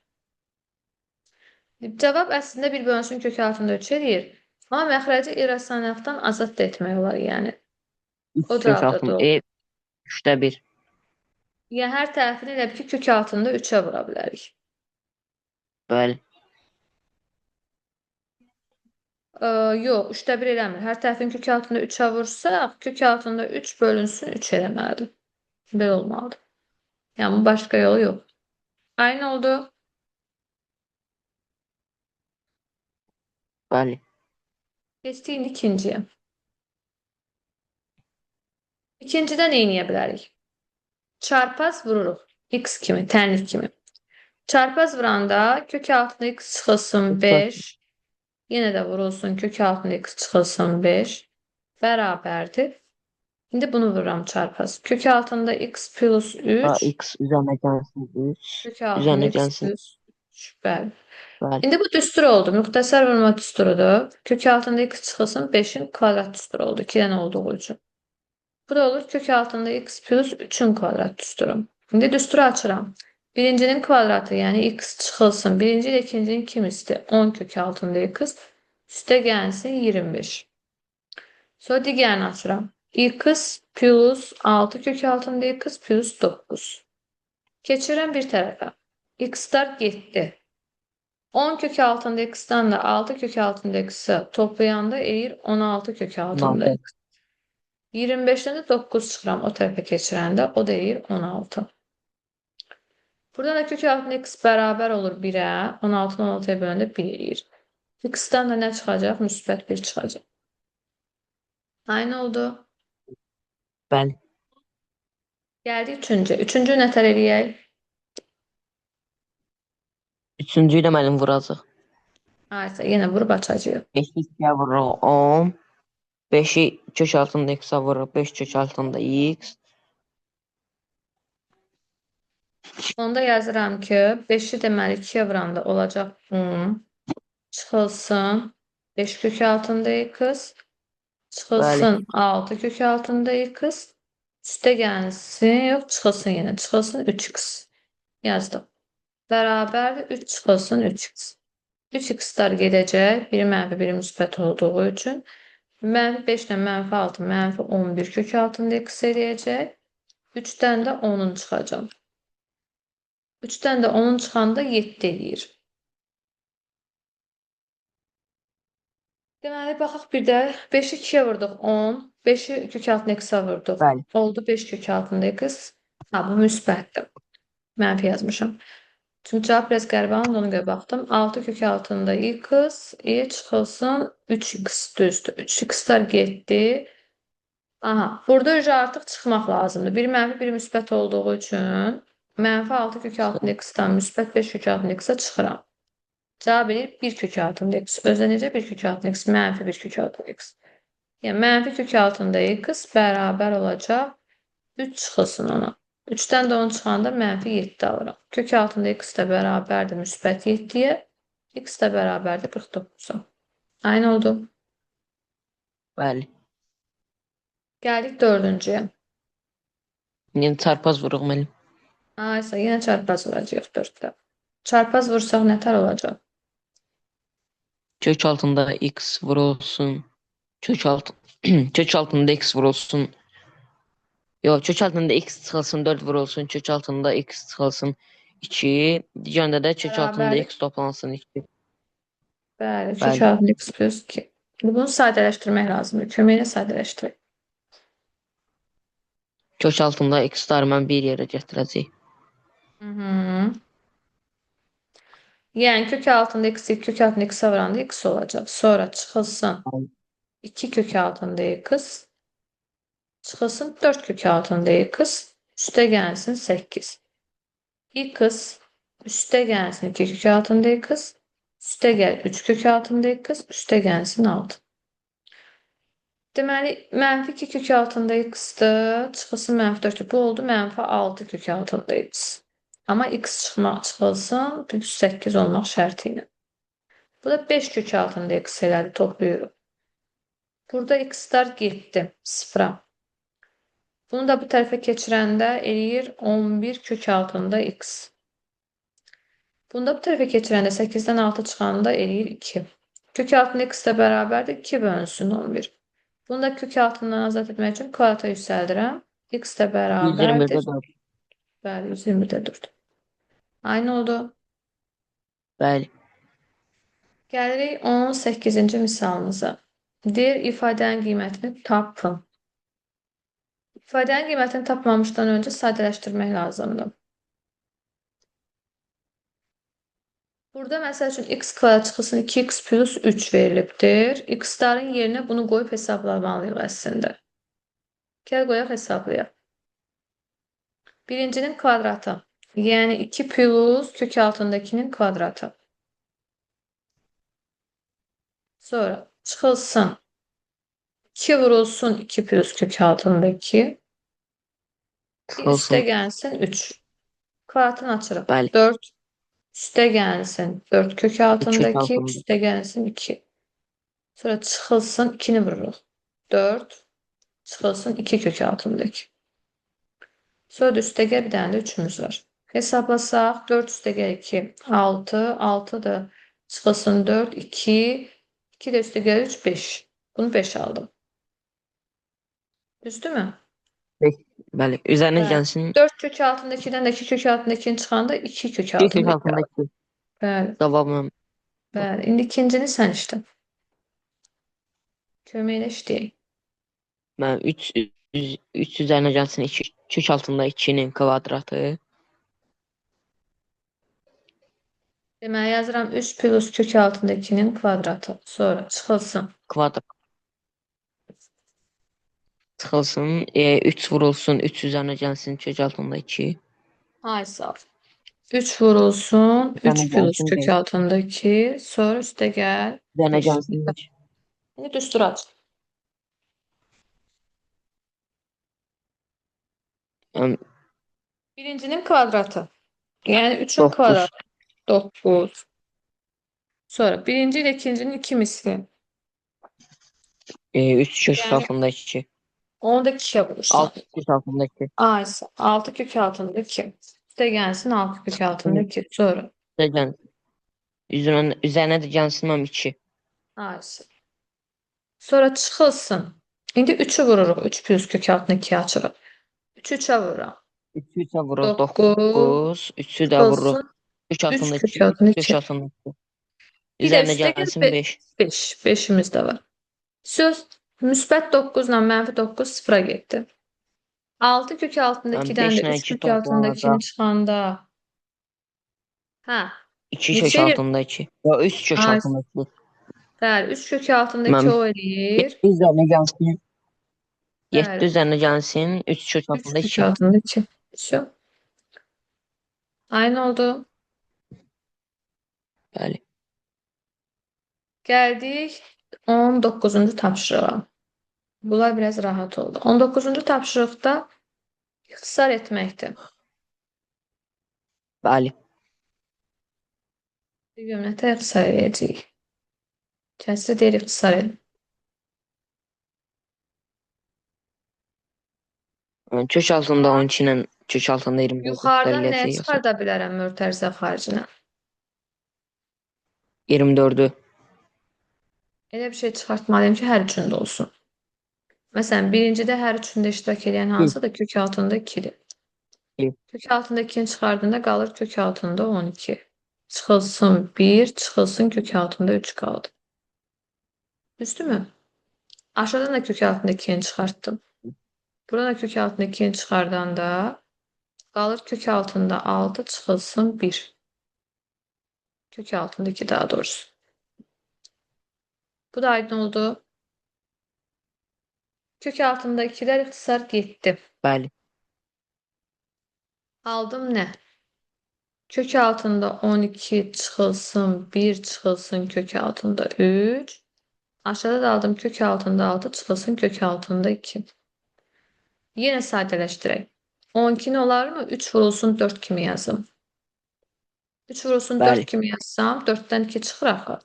A: Cavab əslində 1 bölünsün kök altında 3 eləyir. Amma məxrəci irrasionallıqdan azad da etmək olar, yəni. O
B: Kök
A: cavabda
B: altında
A: doğru.
B: 3'də 1.
A: Yəni hər tərəfini elə bil ki kök altında 3'ə vura bilərik.
B: Bəli.
A: Yox, 3'də 1 eləmir. Hər tərəfin kök altında 3'ə vursaq, kök altında 3 bölünsün 3 eləməlidir. Belə olmalıdır. Yəni bunun başqa yolu yox. Aynı oldu.
B: Bəli.
A: Keçdik indi ikinciyə. İkincidə nə edə bilərik? Çarpaz vururuq. X kimi, tənlik kimi. Çarpaz vuranda kök altında x çıxılsın 5. Yenə də vurulsun kök altında x çıxılsın 5. Bərabərdir. İndi bunu vururam çarpaz. Kök altında x plus 3.
B: X üzərinə gəlsin 3.
A: Kök altında
B: Üzərinə
A: x
B: gəlsin.
A: plus 3. Bəli.
B: Bəli.
A: İndi bu düstur oldu. Müxtəsər vurma düsturudur. Kök altında x çıxılsın 5'in kvadrat düsturu oldu. 2 dənə olduğu üçün. Bu da olur kök altında x plus 3'ün kvadrat düsturu. İndi düsturu açıram. Birincinin kvadratı, yəni x çıxılsın. Birinci ilə ikincinin kimisidir? 10 kök altında x. Üstə gəlsin 25. Sonra digərini açıram. X plus 6 kök altında x plus 9. Keçirəm bir tərəfə. X'lar getdi. 10 kök altında x'dən də 6 kök altında x'i toplayanda eğir 16 kök altında
B: 16.
A: x. 25'ten de 9 çıxıram o tərəfə keçirəndə, o da eğir 16. Burada da kök altında x bərabər olur 1'ə. 16'ını 16'ya böləndə 1 eğir. X'dən də nə çıxacaq? Müsbət 1 çıxacaq. Aynı oldu.
B: Bəli.
A: Gəldik üçüncü. Üçüncü nətər eləyək?
B: Üçüncü ilə mənim vuracaq.
A: Aysa, yenə vurub açacağıq.
B: 5'i 2'yə vururuq 10. 5'i kök altında x'ə vururuq 5 kök altında x.
A: Onda yazıram ki 5-i deməli 2-yə vuranda olacaq 10. Çıxılsın 5 kök altında x.
B: Bəli.
A: Çıxılsın 6 kök altında x. Üstə gəlsin. Yox, çıxılsın yenə. Çıxılsın 3x. Yazdım. Bərabərdir 3 çıxılsın 3x. 3x'lar gedəcək. Biri mənfi, biri müsbət olduğu üçün. Mənfi 5 ilə mənfi 6, mənfi 11 kök altında x eləyəcək. 3-dən də 10'un çıxacaq. 3'dən də 10'un çıxanda 7 eləyir. Deməli, baxaq bir də 5'i 2'yə vurduq 10, 5'i kök altında x-a vurduq.
B: Bəli.
A: Oldu 5 kök altında x. Ha, bu müsbətdir. Mənfi yazmışam. Çünki cavab biraz qəribə oldu, ona görə baxdım. 6 kök altında x, çıxılsın 3x düzdür. 3x'lar getdi. Aha, burada öcə artıq çıxmaq lazımdır. Biri mənfi, biri müsbət olduğu üçün mənfi 6 kök altında x-dan müsbət 5 kök altında x-a çıxıram. Cavab eləyir 1 kök altında x. Özdə necə 1 kök altında x? Mənfi 1 kök altında x. Yəni mənfi kök altında x bərabər olacaq 3 çıxılsın ona. 3-dən də 10 çıxanda mənfi 7 alıram. Kök altında x də bərabərdir müsbət 7-yə. X də bərabərdir 49-a. Aynı oldu.
B: Bəli.
A: Gəldik 4-cüyə.
B: Yəni çarpaz vuruq müəllim.
A: Aysa yenə çarpaz vuracağıq 4-də. Çarpaz vursaq nətər olacaq?
B: Kök altında x vurulsun. Kök altında x vurulsun. Yox, kök altında x çıxılsın 4 vurulsun. Kök altında x çıxılsın 2. Digərində də kök altında
A: Bərabərdir.
B: x toplansın 2.
A: Bəli, kök
B: Bəli.
A: altında x plus 2. Bunu sadələşdirmək lazımdır. Köməklə sadələşdirək.
B: Kök altında x-ları mən bir yerə gətirəcək.
A: Yəni kök altında x, kök altında x vuranda x olacaq. Sonra çıxılsın 2 kök altında x. Çıxılsın 4 kök altında x. Üstə gəlsin 8. X üstə gəlsin 2 kök altında x. Üstə gəl 3 kök altında x. Üstə gəlsin 6. Deməli, mənfi 2 kök altında x-dır. Çıxılsın mənfi 4. Bu oldu mənfi 6 kök altında x. Amma x çıxılsın 8 olmaq şərti ilə. Bu da 5 kök altında x elədi, toplayırıq. Burada x-lar getdi, 0-a. Bunu da bu tərəfə keçirəndə eləyir 11 kök altında x. Bunu da bu tərəfə keçirəndə 8-dən 6 çıxanda eləyir 2. Kök altında x də bərabərdir, 2 bölünsün 11. Bunu da kök altından azad etmək üçün kvadrata yüksəldirəm. X də
B: 121-də
A: bərabərdir.
B: 4.
A: Bəli, 120-də 4. Aynı oldu.
B: Bəli.
A: Gəlirik 18-ci misalımıza. Deyir, ifadənin qiymətini tapın. İfadənin qiymətini tapmamışdan öncə sadələşdirmək lazımdır. Burada məsəl üçün x kvadrat çıxılsın 2x plus 3 verilibdir. X-ların yerinə bunu qoyub hesablamalıyıq əslində. Gəl qoyaq hesablayaq. Birincinin kvadratı. Yəni 2 plus kök altındakinin kvadratı. Sonra çıxılsın. 2 vurulsun 2 plus kök altındaki. Bir üstə
B: Çıxılsın.
A: gəlsin 3. Kvadratını açırıq.
B: Bəli.
A: 4. Üstə gəlsin 4 kök altındaki.
B: altında.
A: Üstə gəlsin 2. Sonra çıxılsın 2'ni vururuq. 4. Çıxılsın 2 kök altındaki. Sonra da üstə gəl bir dənə də 3'ümüz var. Hesablasaq 4 üstə gəl 2. 6. 6 da çıxılsın 4. 2. 2 də üstə gəl 3. 5. Bunu 5 aldım. Düzdürmü?
B: Bəli. Üzərinə
A: Bəli.
B: gəlsin.
A: 4 kök altındakidən də 2 kök altındakini çıxanda 2 kök
B: 2 kök
A: altındaki.
B: altındakı
A: Bəli.
B: cavabım.
A: Bəli. İndi ikincini sən işlə. Köməklə işləyək.
B: Mən 3 üzərinə gəlsin 2 kök altında 2'nin kvadratı.
A: Deməli yazıram 3 plus kök altındakinin kvadratı. Sonra çıxılsın.
B: Kvadrat. Çıxılsın. 3 vurulsun 3 üzərinə gəlsin kök altında 2.
A: Ay sağ ol. 3 vurulsun. 3
B: Üzərinə
A: plus
B: gəlsin
A: kök
B: 5.
A: altındaki. Sonra üstə gəl.
B: Üzərinə
A: 5.
B: gəlsin 5.
A: İndi düstur aç.
B: Yəni
A: Birincinin kvadratı. Yani 3'ün
B: 9.
A: kvadratı 9. Sonra birinci ile ikincinin iki misli.
B: 3 kök
A: Yani
B: altında 2.
A: onu da ikiye vurursan.
B: 6 kök altında 2.
A: A ise 6 kök altında 2. İşte gelsin 6 kök altında 2. Sonra
B: Üzerine de gəlsin 2.
A: A ise. Sonra çıxılsın. İndi 3'ü vururuq. 3 plus kök altında 2 açırıq. 3'ü 3'e vururam.
B: 3'ü 3'ə vururuq
A: 9
B: 9. 3'ü də vururuq
A: çıxılsın.
B: kök
A: 3
B: altında
A: kök
B: 2.
A: altında
B: Kök
A: 2.
B: altında 2.
A: Bir de
B: Üzerine
A: üstə gəl
B: gəlsin 5.
A: 5. 5'imiz də var. Söz müsbət 9 ilə mənfi 9 sıfıra getdi. 6 kök altında
B: Yəni
A: 2'dən
B: 5
A: də
B: ilə
A: 3
B: 2
A: kök altında 2'ni
B: toplanacaq.
A: çıxanda. Hə.
B: 2 kök
A: Neçə
B: altında 2. Ya 3 kök
A: Ay,
B: altında 2.
A: bəli, 3 kök altında 2
B: Mən
A: o eləyir.
B: 7 üzərinə gəlsin. 7
A: Bəli,
B: üzərinə gəlsin. 3 kök
A: 3
B: altında
A: kök
B: 2.
A: altında 2. Şu. Aynı oldu.
B: Bəli.
A: Gəldik 19-cu tapşırığa. Bunlar biraz rahat oldu. 19-cu tapşırıqda ixtisar etməkdir.
B: Bəli.
A: Bir cümlətə ixtisar edəcəyik. Kəsri deyil, ixtisar edin.
B: Yəni kök altında 12 ilə kök altında 24 ixtisar
A: Yuxarıdan nəyi
B: eləyəcək yoxsa
A: çıxarda bilərəm mötərizə xaricinə?
B: 24-ü.
A: Elə bir şey çıxartmalıyım ki, hər üçündə olsun. Məsələn, birincidə hər üçündə iştirak edən
B: 2.
A: hansıdır? Kök altında 2'dir. Kök altında 2'ni çıxardığında qalır kök altında 12. Çıxılsın 1, çıxılsın kök altında 3 qaldı. Düzdürmü? Aşağıdan da kök altında 2'ni çıxartdım. Buradan da kök altında 2'ni çıxardanda qalır kök altında 6, çıxılsın 1. Kök altında 2 daha doğrusu. Bu da aydın oldu. Kök altında 2'ler ixtisar getdi.
B: Bəli.
A: Aldım ne? Kök altında 12 çıxılsın 1 çıxılsın kök altında 3. Aşağıda da aldım kök altında 6 çıxılsın kök altında 2. Yine sadələşdirək. 12 olar mı? 3 vurulsun 4 kimi yazım. 3 vurulsun 4
B: Bəli.
A: kimi yazsam 4'ten 2 çıxır axı.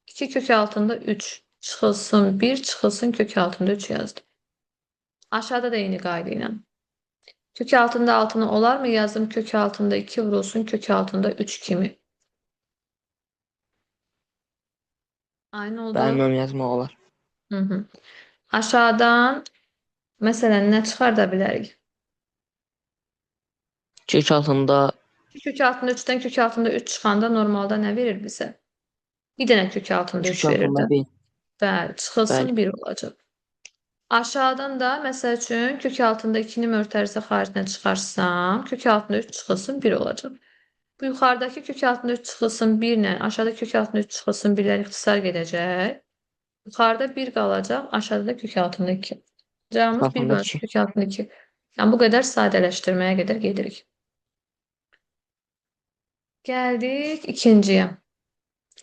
A: 2 kök altında 3 çıxılsın 1 çıxılsın kök altında 3 yazdım. Aşağıda da yeni qayda ilə. Kök altında 6'nı olar mı? Yazdım kök altında 2 vurulsun kök altında 3 kimi. Aynı oldu.
B: Bəli, yazmaq olar.
A: Hı hı. Aşağıdan mesela ne çıxarda bilərik?
B: Kök altında
A: Kök altında 3'ten kök altında 3 çıxanda normalda ne verir bize? Bir dənə kök altında
B: kök
A: 3 verirdi.
B: altında 1.
A: Bəli, çıxılsın
B: Bəli.
A: 1 olacaq. Aşağıdan da məsəl üçün kök altında 2'ni mötərizə xaricinə çıxarsam, kök altında 3 çıxılsın 1 olacaq. Bu yuxarıdakı kök altında 3 çıxılsın 1 ilə, aşağıda kök altında 3 çıxılsın 1'lər ixtisar gedəcək. Yuxarıda 1 qalacaq, aşağıda da kök altında 2. Cavabımız 1
B: Altında
A: bölünsün
B: 2.
A: kök altında 2. Yəni bu qədər sadələşdirməyə qədər gedirik. Gəldik ikinciyə.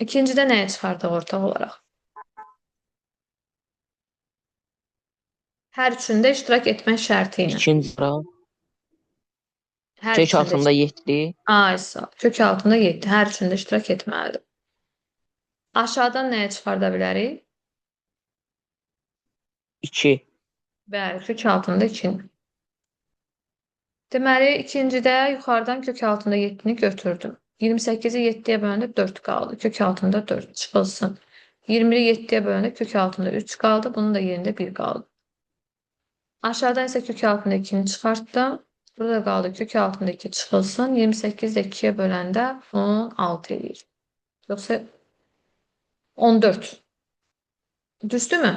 A: İkincidə nəyə çıxardıq ortaq olaraq? Hər üçündə iştirak etmək şərti ilə.
B: İkinci sıra.
A: Hər
B: Kök
A: üçündə
B: altında 7.
A: Ay sağ ol. Kök altında 7. Hər üçündə iştirak etməlidir. Aşağıdan nəyə çıxarda bilərik?
B: 2.
A: Bəli, kök altında 2. Deməli, ikincidə yuxarıdan kök altında 7'ni götürdüm. 28'i 7'ye bölündü 4 qaldı. Kök altında 4 çıxılsın. 20'yi 7'ye bölündü kök altında 3 qaldı. Bunun da yerində 1 qaldı. Aşağıdan isə kök altında 2'ni çıxartdım. Burada qaldı kök altında 2 çıxılsın. 28 də 2'ye böləndə 16 eləyir. Yoxsa 14. Düzdürmü?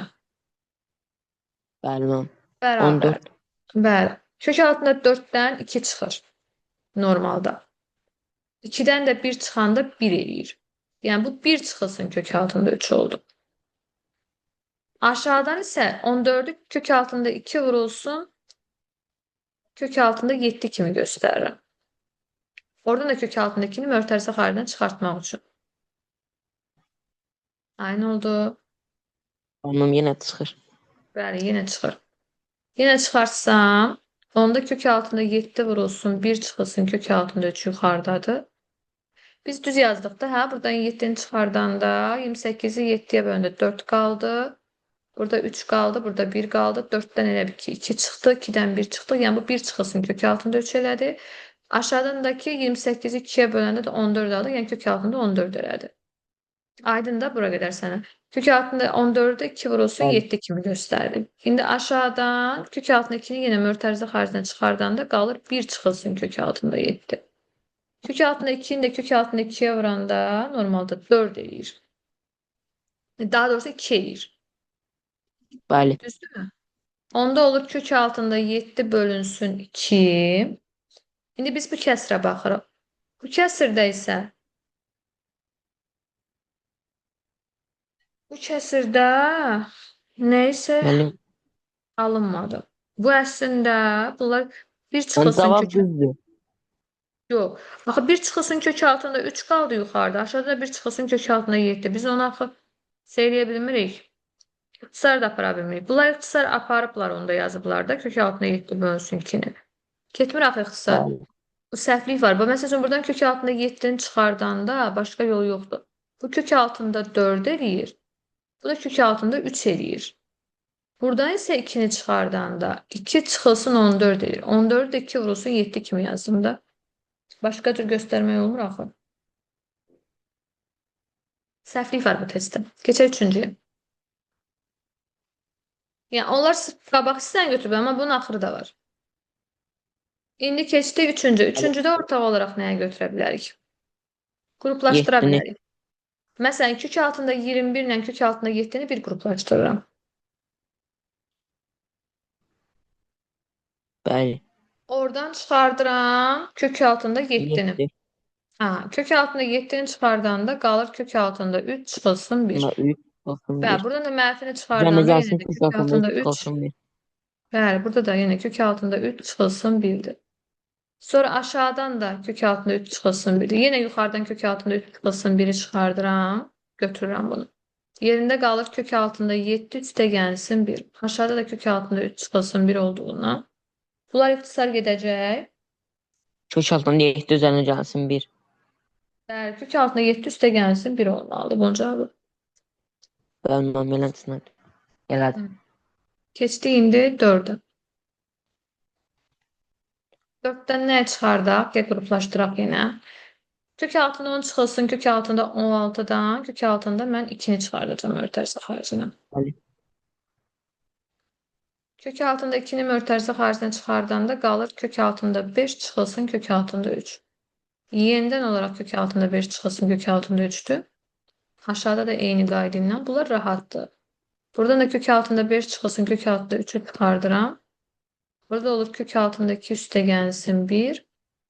B: Bəli, mən.
A: Bərabər.
B: 14.
A: Bəli. Kök altında 4'dən 2 çıxır normalda. 2'dən də 1 çıxanda 1 eləyir. Yəni bu 1 çıxılsın kök altında 3 oldu. Aşağıdan isə 14'ü kök altında 2 vurulsun kök altında 7 kimi göstərirəm. Oradan da kök altındakini mötərizə xaricinə çıxartmaq üçün. Aynı oldu.
B: Anlam yenə çıxır.
A: Bəli, yenə çıxır. Yenə çıxartsam Onda kök altında 7 vurulsun, 1 çıxılsın, kök altında 3 yuxarıdadır. Biz düz yazdık da, hə, buradan 7'ni çıxardanda 28'i 7'yə bölündü, 4 qaldı. Burada 3 qaldı, burada 1 qaldı. 4'dən elə bir ki 2 çıxdı, 2'dən 1 çıxdı. Yəni bu 1 çıxılsın, kök altında 3 elədi. Aşağıdakı 28'i 2'yə böləndə də 14 aldı. Yəni kök altında 14 elədi. Aydın da bura qədər sənə. Kök altında 14'e 2 vurulsun,
B: Bəli.
A: 7 kimi göstərdim. İndi aşağıdan kök altında 2'ni yenə mötərizə xaricdən çıxardanda qalır 1 çıxılsın, kök altında 7. Kök altında 2'ni də kök altında 2'yə vuranda normalda 4 eləyir. Daha doğrusu 2 eləyir.
B: Bəli.
A: Düzdürmü? Onda olur kök altında 7 bölünsün 2. İndi biz bu kəsrə baxırıq. Bu kəsirdə isə bu kəsirdə nə isə
B: Müəllim,
A: alınmadı. Bu əslində bunlar 1
B: yəni
A: çıxılsın
B: cavab
A: kök.
B: düzdür.
A: Yox. Axı 1 çıxılsın kök altında 3 qaldı yuxarıda. Aşağıda 1 çıxılsın kök altında 7. Biz onu axı eləyə bilmirik. İxtisar da apara bilmirik. Bunlar ixtisar aparıblar, onda yazıblar da kök altında 7 bölünsün 2-ni. Getmir axı ixtisar.
B: Bəli.
A: Bu səhvlik var. Məsəl üçün buradan kök altında 7'ni çıxardanda başqa yolu yoxdur. Bu kök altında 4 eləyir. Bu da kök altında 3 eləyir. Buradan isə 2'ni çıxardanda 2 çıxılsın 14 eləyir. 14'ü də 2 vurulsun 7 kimi yazdım da. Başqa cür göstərmək olmur axı. Səhvlik var bu testdə. Keçək üçüncüyə. Yəni onlar qabaq hissəni götürüb, amma bunun axırı da var. İndi keçdik üçüncü. Üçüncüdə ortaq olaraq nəyə götürə bilərik? Qruplaşdıra
B: 7-ni.
A: bilərik. Məsələn, kök altında 21 ilə kök altında 7'ni bir qruplaşdırıram.
B: Bəli.
A: Oradan çıxardıram kök altında 7'ni.
B: 7.
A: Ha, kök altında 7'ni çıxardanda qalır kök altında 3 çıxılsın 1.
B: Buna 3 çıxılsın
A: Bəli,
B: 1.
A: burada da mənfini
B: Cəmi
A: çıxardanda yenə
B: gəlsin
A: də
B: kök
A: kök
B: altında 3
A: altında 3.
B: çıxılsın 1.
A: Bəli, burada da yenə kök altında 3 çıxılsın 1'dir. Sonra aşağıdan da kök altında 3 çıxılsın 1'dir. Yenə yuxarıdan kök altında 3 çıxılsın 1'i çıxardıram. Götürürəm bunu. Yerində qalır kök altında 7 üstə gəlsin 1. Aşağıda da kök altında 3 çıxılsın 1 olduğundan. Bunlar ixtisar gedəcək.
B: Kök altında 7 üzərinə gəlsin 1.
A: Bəli, kök altında 7 üstə gəlsin 1 olmalıdır bunun cavabı.
B: Bəli, mən beləsinə elədim.
A: Keçdik indi 4'ə. 4'dən nə çıxardaq? Gəl qruplaşdıraq yenə. Kök altında 10 çıxılsın, kök altında 16'dan, kök altında mən 2'ni çıxardacağım mötərizə xaricdən.
B: Bəli.
A: Kök altında 2'ni mötərizə xaricdən çıxardanda qalır kök altında 5 çıxılsın, kök altında 3. Yenidən olaraq kök altında 5 çıxılsın, kök altında 3'tür. Aşağıda da eyni qayda ilə. Bunlar rahatdır. Buradan da kök altında 5 çıxılsın, kök altında 3'ü çıxardıram. Burada olur kök altında 2 üstə gəlsin 1.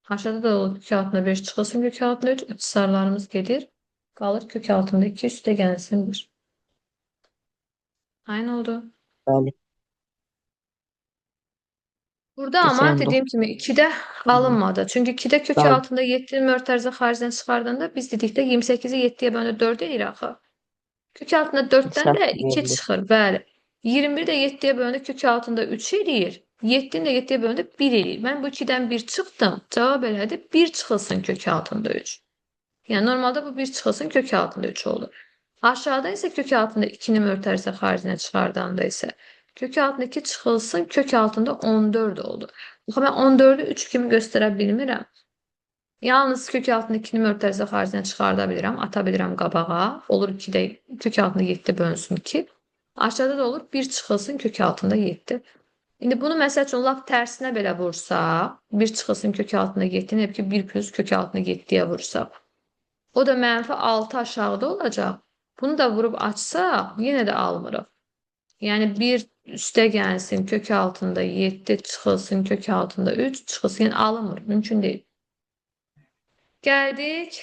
A: Aşağıda da olur kök altında 5 çıxılsın, kök altında 3. İxtisarlarımız gedir. Qalır kök altında 2 üstə gəlsin 1. Aynı oldu.
B: Bəli.
A: Burada ama
B: Keçən
A: dediğim kimi 2'de alınmadı. Çünkü 2'de kök
B: Bəli.
A: altında 7'nin mötərizə xaricdən çıxardanda biz dedik də 28'i 7'yə bölündə 4 eləyir axı. Kök altında 4'dən də 2
B: verilir.
A: çıxır. Bəli. 21 də 7'yə bölündə kök altında 3 eləyir. 7'ni də 7'yə bölündə 1 eləyir. Mən bu 2'dən 1 çıxdım. Cavab elədi 1 çıxılsın kök altında 3. Yəni normalda bu 1 çıxılsın kök altında 3 olur. Aşağıda isə kök altında 2'ni mötərizə xaricinə çıxardanda isə kök altında 2 çıxılsın kök altında 14 oldu. Baxın, mən 14'ü 3 kimi göstərə bilmirəm. Yalnız kök altında 2'ni mötərizə xaricinə çıxarda bilirəm, ata bilirəm qabağa. Olur 2'də kök altında 7 bölünsün 2. Aşağıda da olur 1 çıxılsın kök altında 7. İndi bunu məsəl üçün lap tərsinə belə vursaq, 1 çıxılsın kök altında 7'ni hep ki 1 plus kök altında 7'yə vursaq. O da mənfi 6 aşağıda olacaq. Bunu da vurub açsaq, yenə də almırıq. Yəni 1 üstə gəlsin kök altında 7 çıxılsın kök altında 3 çıxılsın. Yəni alınmır. Mümkün deyil. Gəldik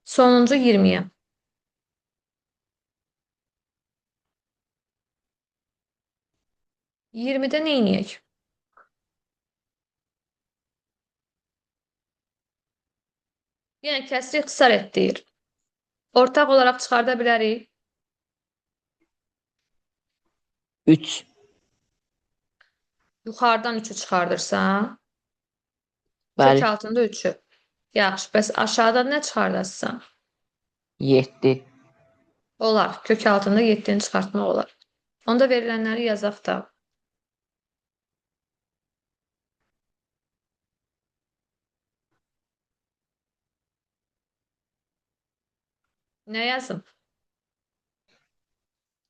A: sonuncu 20'ye. 20'də nə edək? Yenə kəsri ixtisar et deyir. Ortaq olaraq çıxarda bilərik.
B: 3.
A: Yuxarıdan 3'ü çıxardırsan, kök
B: Bəli.
A: altında 3'ü. Yaxşı, bəs aşağıdan nə çıxardasan?
B: 7.
A: Olar. Kök altında 7-ni çıxartmaq olar. Onda verilənləri yazaq da. Nə yazım?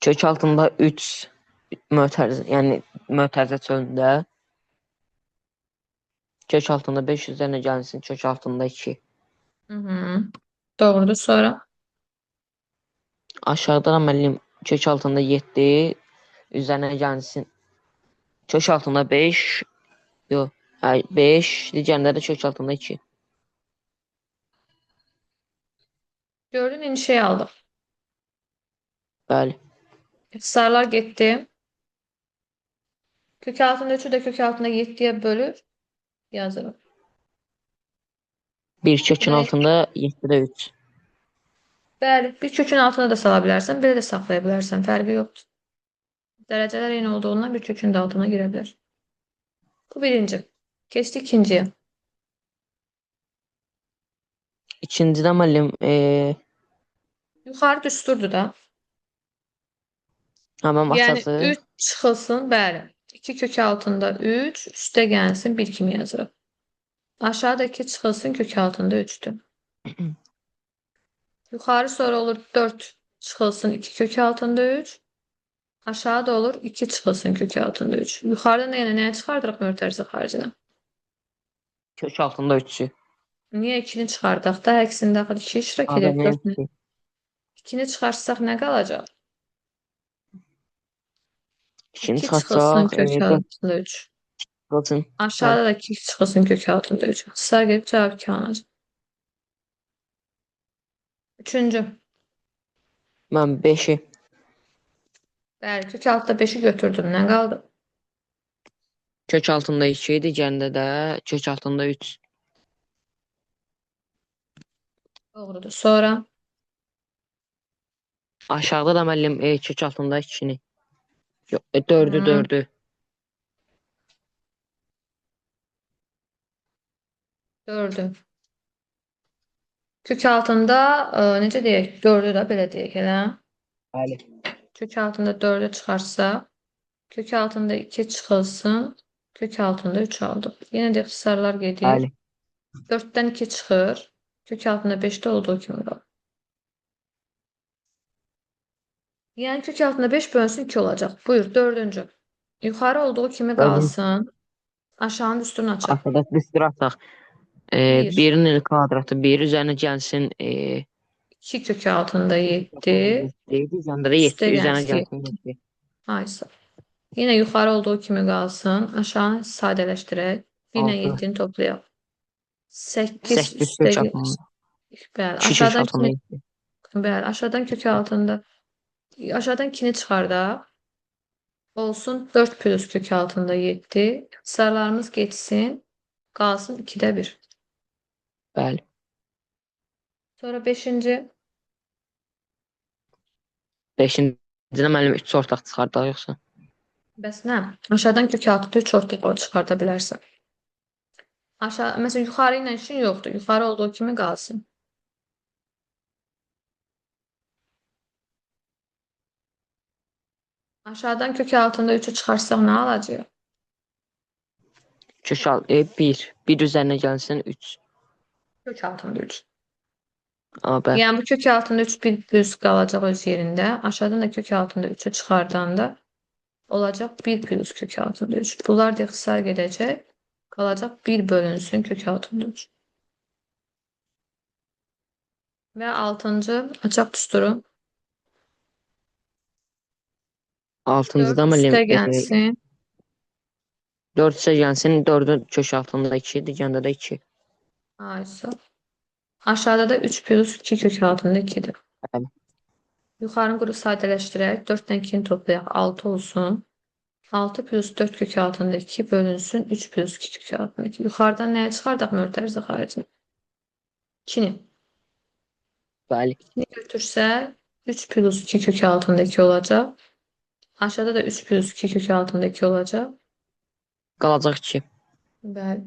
B: Kök altında 3 mötərizə, yəni mötərizə çölündə. Kök altında 5 üzərinə gəlsin. Kök altında 2.
A: Hı -hı. Doğrudur. Sonra
B: Aşağıda müəllim kök altında 7 üzərinə gəlsin. Kök altında 5. Yox. 5. Digərində də kök altında 2.
A: gördün indi şey aldıq.
B: Bəli.
A: İxtisarlar getdi. Kök altında 3'ü de kök altında 7'ye bölür. Yazırım.
B: 1 kökün
A: Demək,
B: altında 7-də 3.
A: bəli, bir kökün altına da sala bilərsən, belə də saxlaya bilərsən. Fərqi yoxdur. Dərəcələr eyni olduğundan bir kökün də altına girə bilər. Bu birinci. Keçdik ikinciyə.
B: İkincidə müəllim
A: Yuxarı düsturdur da.
B: həmən
A: Yəni
B: aşağısı
A: 3 çıxılsın, bəli. 2 kök altında 3, üstə gəlsin 1 kimi yazırıq. Aşağıda 2 çıxılsın, kök altında 3'tür. Yuxarı sonra olur 4 çıxılsın, 2 kök altında 3. Aşağıda olur 2 çıxılsın, kök altında 3. Yuxarıda nəyə çıxardırıq mötərizə xaricinə?
B: kök altında 3'ü.
A: Niyə 2-ni çıxardaq da? Əksində axı 2 iştirak edir.
B: ABN
A: 4-ünü. 2-ni çıxarsaq nə qalacaq?
B: 2'ni
A: 2 çıxılsın,
B: çıxartsaq
A: kök
B: 4
A: altında 3.
B: qalsın. Bəli.
A: Aşağıda da 2 çıxılsın, kök altında 3. Sağ gelib cavab 2 alınacaq. Üçüncü.
B: Mən 5'i.
A: Bəli, kök altında 5'i götürdüm. Nə qaldı?
B: Kök altında 2, digərində də kök altında 3.
A: Doğrudur. Sonra
B: Aşağıda da müəllim kök altında 2'ni. Yox, 4'ü
A: hı,
B: 4'ü.
A: 4'ü. Kök altında necə deyək? 4'ü də belə deyək, elə?
B: Bəli.
A: Kök altında 4'ü çıxarsa, kök altında 2 çıxılsın, kök altında 3 aldıq. Yenə də ixtisarlar gedir.
B: Bəli.
A: 4'ten 2 çıxır. Kök altında 5'te olduğu kimi qalır. Yəni kök altında 5 bölünsün 2 olacaq. Buyur, dördüncü. Yuxarı olduğu kimi
B: Dördüncü.
A: qalsın. Aşağının üstünü açaq.
B: Aşağıda düstur ataq.
A: 1,
B: 1'in kvadratı 1 üzərinə gəlsin.
A: 2 kök altında 7.
B: 7, digərində də
A: Üstə
B: 7 üzərinə
A: gəlsin
B: gəlsin
A: 7.
B: 7.
A: Aysa. Yine yuxarı olduğu kimi qalsın. Aşağını sadələşdirək. 1 ilə
B: 6.
A: 7-ni toplayaq. 8
B: 8
A: üstə
B: kök
A: gəlsin.
B: altında.
A: Bəli,
B: 2 kök
A: aşağıdan
B: altında
A: kimi,
B: 7.
A: bəli, aşağıdan kök altında. Aşağıdan 2'ni çıxardaq. Olsun 4 plus kök altında 7. Sarılarımız geçsin. Qalsın 2'də 1.
B: Bəli.
A: Sonra 5'inci.
B: 5-cidə müəllim 3 ortaq çıxardaq yoxsa?
A: Bəs nə? Aşağıdan kök altında 3 ortaq çıxarda bilərsən. Aşağı, mesela yuxarı ilə işin yoxdur. Yuxarı olduğu kimi qalsın. Aşağıdan kök altında 3'ü çıxarsaq nə alacaq?
B: Kök 1. 1 üzərinə gəlsin 3.
A: Kök altında 3.
B: Amma bəli.
A: Yəni bu kök altında 3 bir düz qalacaq öz yerində. Aşağıdan da kök altında 3'ü çıxardanda olacaq 1 plus kök altında 3. Bunlar da ixtisar gedəcək. Qalacaq 1 bölünsün kök altında 3. Və 6-cı açaq düsturu.
B: 6-cıda
A: 4
B: müəllim
A: üstə gəlsin.
B: 4 üstə gəlsin 4'ün kök altında 2, digərində də 2.
A: Aysa. Aşağıda da 3 plus 2 kök altında 2'dir.
B: Bəli.
A: Yuxarını qrup sadələşdirək. 4-dən 2'ni toplayaq. 6 olsun. 6 plus 4 kök altında 2 bölünsün. 3 plus 2 kök altında 2. Yuxarıdan nəyə çıxardaq mötərizə xaricinə? 2'ni.
B: Bəli.
A: 2'ni götürsək 3 plus 2 kök altında 2 olacaq. Aşağıda da 3 plus 2 kök altında 2 olacaq.
B: Qalacaq 2.
A: Bəli.